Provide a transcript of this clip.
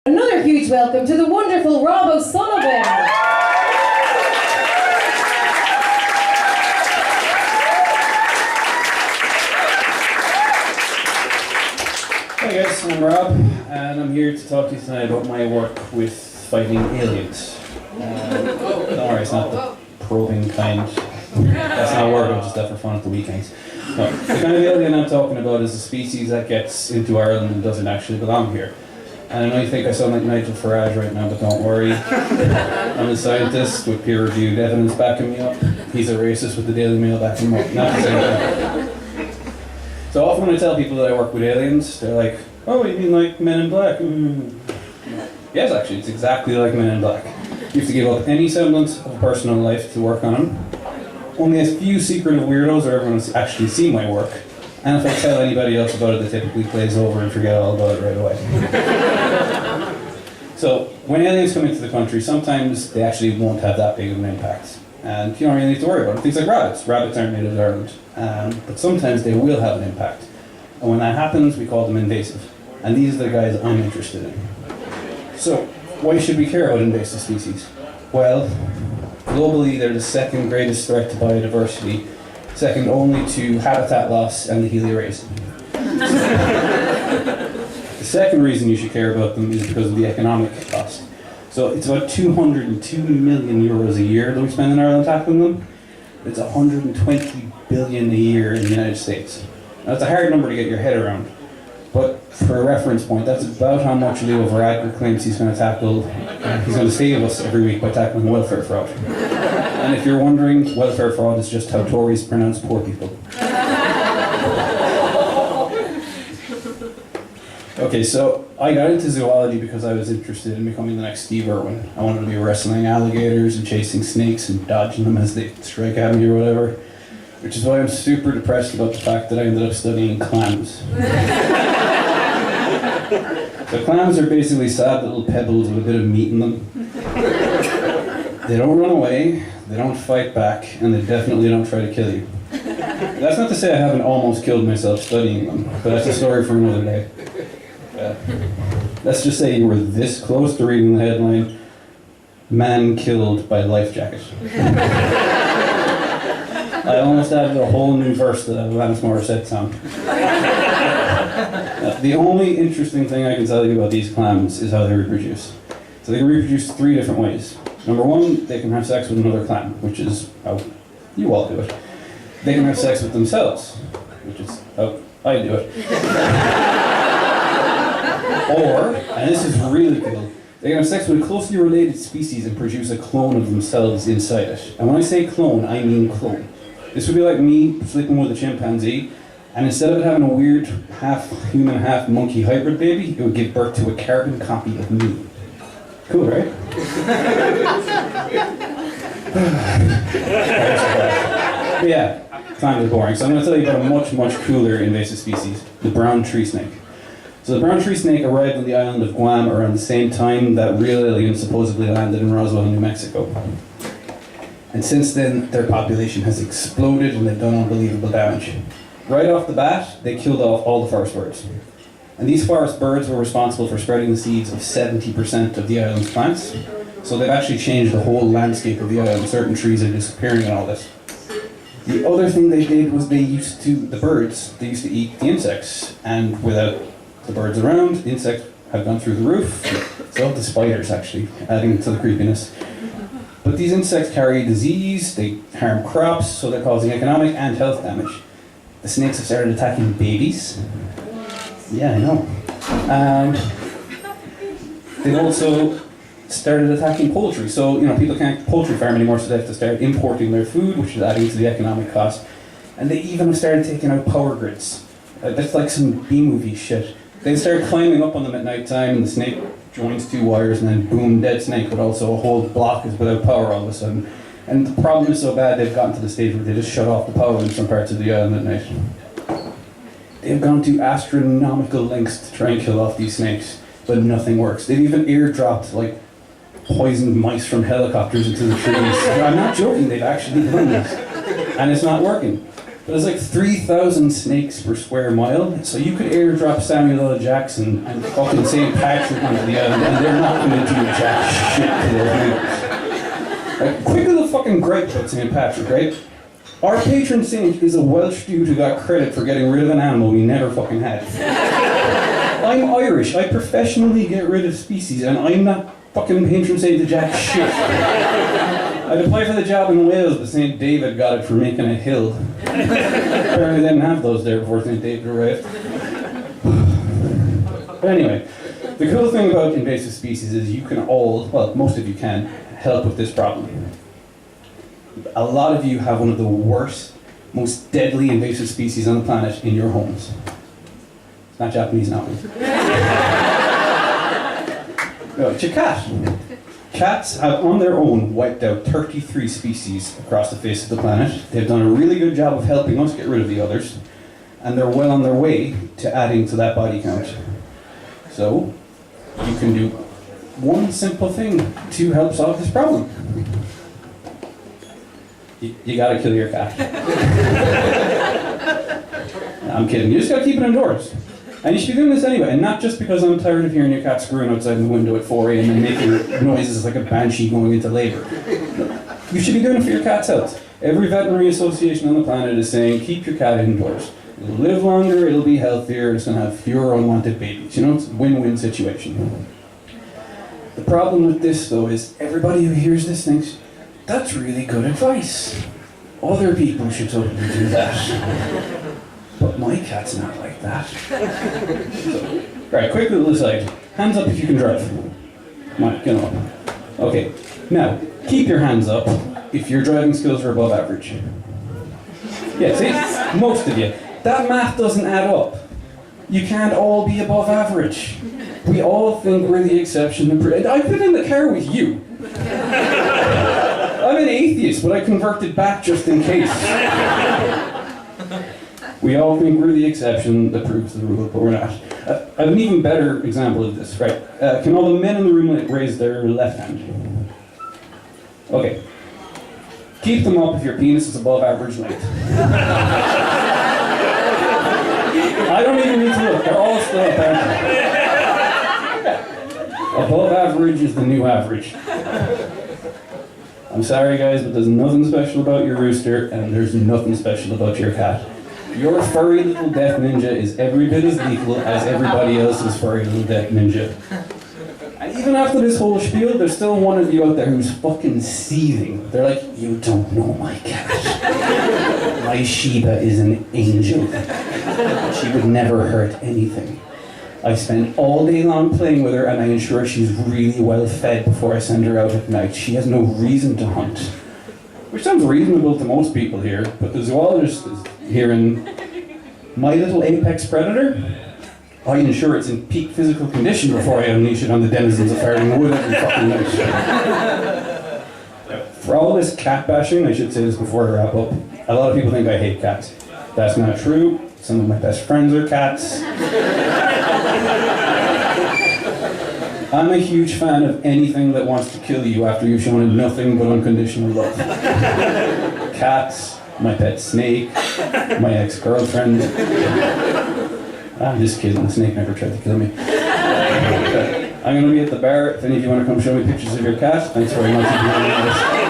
Another huge welcome to the wonderful Rob O'Sullivan. Hi guys, I'm Rob, and I'm here to talk to you tonight about my work with fighting aliens. Don't worry, it's not the probing kind. That's not work, I'm just there for fun at the weekends. No, the kind of alien I'm talking about is a species that gets into Ireland and doesn't actually belong here. And I know you think I sound like Nigel Farage right now, but don't worry. I'm a scientist with peer-reviewed evidence backing me up. He's a racist with the Daily Mail backing him up. Not the same thing. So often when I tell people that I work with aliens, they're like, oh, you mean like Men in Black? Yes, actually, it's exactly like Men in Black. You have to give up any semblance of personal life to work on them. Only a few secretive weirdos are ever going to actually see my work. And if I tell anybody else about it, they typically glaze over and forget all about it right away. So, when aliens come into the country, sometimes they actually won't have that big of an impact. And you don't really need to worry about it. Things like rabbits. Rabbits aren't native to Ireland. But sometimes they will have an impact. And when that happens, we call them invasive. And these are the guys I'm interested in. So, why should we care about invasive species? Well, globally they're the second greatest threat to biodiversity, second only to habitat loss and the Healy rays. The second reason you should care about them is because of the economic cost. So it's about 202 million euros a year that we spend in Ireland tackling them. It's 120 billion a year in the United States. Now it's a hard number to get your head around, but for a reference point, that's about how much Leo Varadkar claims he's going to tackle, he's going to save us every week by tackling welfare fraud. And if you're wondering, welfare fraud is just how Tories pronounce poor people. Okay, so I got into zoology because I was interested in becoming the next Steve Irwin. I wanted to be wrestling alligators and chasing snakes and dodging them as they strike at me or whatever. Which is why I'm super depressed about the fact that I ended up studying clams. So clams are basically sad little pebbles with a bit of meat in them. They don't run away, they don't fight back, and they definitely don't try to kill you. That's not to say I haven't almost killed myself studying them, but that's a story for another day. Let's just say you were this close to reading the headline, "Man Killed by Life Jacket." I almost added a whole new verse to that Alanis Morissette song. The only interesting thing I can tell you about these clams is how they reproduce. So they can reproduce 3 different ways. Number 1, they can have sex with another clam, which is how you all do it. They can have sex with themselves, which is how I do it. Or, and this is really cool, they can have sex with a closely related species and produce a clone of themselves inside it. And when I say clone, I mean clone. This would be like me sleeping with a chimpanzee, and instead of it having a weird half-human, half-monkey hybrid baby, it would give birth to a carbon copy of me. Cool, right? But yeah, kind of boring. So I'm going to tell you about a much, much cooler invasive species, the brown tree snake. So the brown tree snake arrived on the island of Guam around the same time that real aliens supposedly landed in Roswell, New Mexico. And since then, their population has exploded and they've done unbelievable damage. Right off the bat, they killed off all the forest birds. And these forest birds were responsible for spreading the seeds of 70% of the island's plants. So they've actually changed the whole landscape of the island. Certain trees are disappearing and all this. The other thing they did was they used to eat the insects. And without the birds around, the insects have gone through the roof. So have the spiders, actually, adding to the creepiness. But these insects carry disease, they harm crops, so they're causing economic and health damage. The snakes have started attacking babies. Yeah, I know. They've also started attacking poultry. So, people can't poultry farm anymore, so they have to start importing their food, which is adding to the economic cost. And they even have started taking out power grids. That's like some B-movie shit. They start climbing up on them at night time, and the snake joins 2 wires, and then boom, dead snake, but also a whole block is without power all of a sudden. And the problem is so bad they've gotten to the stage where they just shut off the power in some parts of the island at night. They've gone to astronomical lengths to try and kill off these snakes, but nothing works. They've even airdropped poisoned mice from helicopters into the trees. I'm not joking, they've actually done this. And it's not working. But it's like 3,000 snakes per square mile, so you could airdrop Samuel L. Jackson and fucking St. Patrick onto the island, and they're not going to do jack shit to those neighbors. Right? Quick little fucking gripe about St. Patrick, right? Our patron saint is a Welsh dude who got credit for getting rid of an animal we never fucking had. I'm Irish, I professionally get rid of species, and I'm not fucking patron saint to jack shit. I'd apply for the job in Wales, but St. David got it for making a hill. Apparently they didn't have those there before St. David arrived. But anyway, the cool thing about invasive species is you can all, well, most of you can, help with this problem. A lot of you have one of the worst, most deadly invasive species on the planet in your homes. It's not Japanese now. No, it's your cat. Cats have on their own wiped out 33 species across the face of the planet. They've done a really good job of helping us get rid of the others, and they're well on their way to adding to that body count. So, you can do one simple thing to help solve this problem. You gotta kill your cat. No, I'm kidding, you just gotta keep it indoors. And you should be doing this anyway, and not just because I'm tired of hearing your cat screwing outside the window at 4 a.m. and making noises like a banshee going into labor. You should be doing it for your cat's health. Every veterinary association on the planet is saying, keep your cat indoors. It'll live longer, it'll be healthier, it's gonna have fewer unwanted babies. You know, it's a win-win situation. The problem with this, though, is everybody who hears this thinks, that's really good advice. Other people should totally do that. But my cat's not like that. So, right, quick little aside. Hands up if you can drive. Come on, get on. Okay, now, keep your hands up if your driving skills are above average. Yeah, see? Most of you. That math doesn't add up. You can't all be above average. We all think we're the exception. I've been in the car with you. I'm an atheist, but I converted back just in case. We all think we're the exception that proves the rule, but we're not. I have an even better example of this, right? Can all the men in the room raise their left hand? Okay. Keep them up if your penis is above average length. I don't even need to look, they're all still up there. Above average is the new average. I'm sorry guys, but there's nothing special about your rooster, and there's nothing special about your cat. Your furry little death ninja is every bit as lethal as everybody else's furry little death ninja. And even after this whole spiel, there's still one of you out there who's fucking seething. They're like, you don't know my cat. My Shiba is an angel. She would never hurt anything. I spend all day long playing with her, and I ensure she's really well fed before I send her out at night. She has no reason to hunt. Which sounds reasonable to most people here, but the zoologist is hearing, my little apex predator, I ensure it's in peak physical condition before I unleash it on the denizens of Faring Wood every fucking night. For all this cat bashing, I should say this before I wrap up, a lot of people think I hate cats. That's not true. Some of my best friends are cats. I'm a huge fan of anything that wants to kill you after you've shown it nothing but unconditional love. Cats, my pet snake, my ex-girlfriend. I'm just kidding, the snake never tried to kill me. I'm going to be at the bar if any of you want to come show me pictures of your cat. Thanks very much for joining us.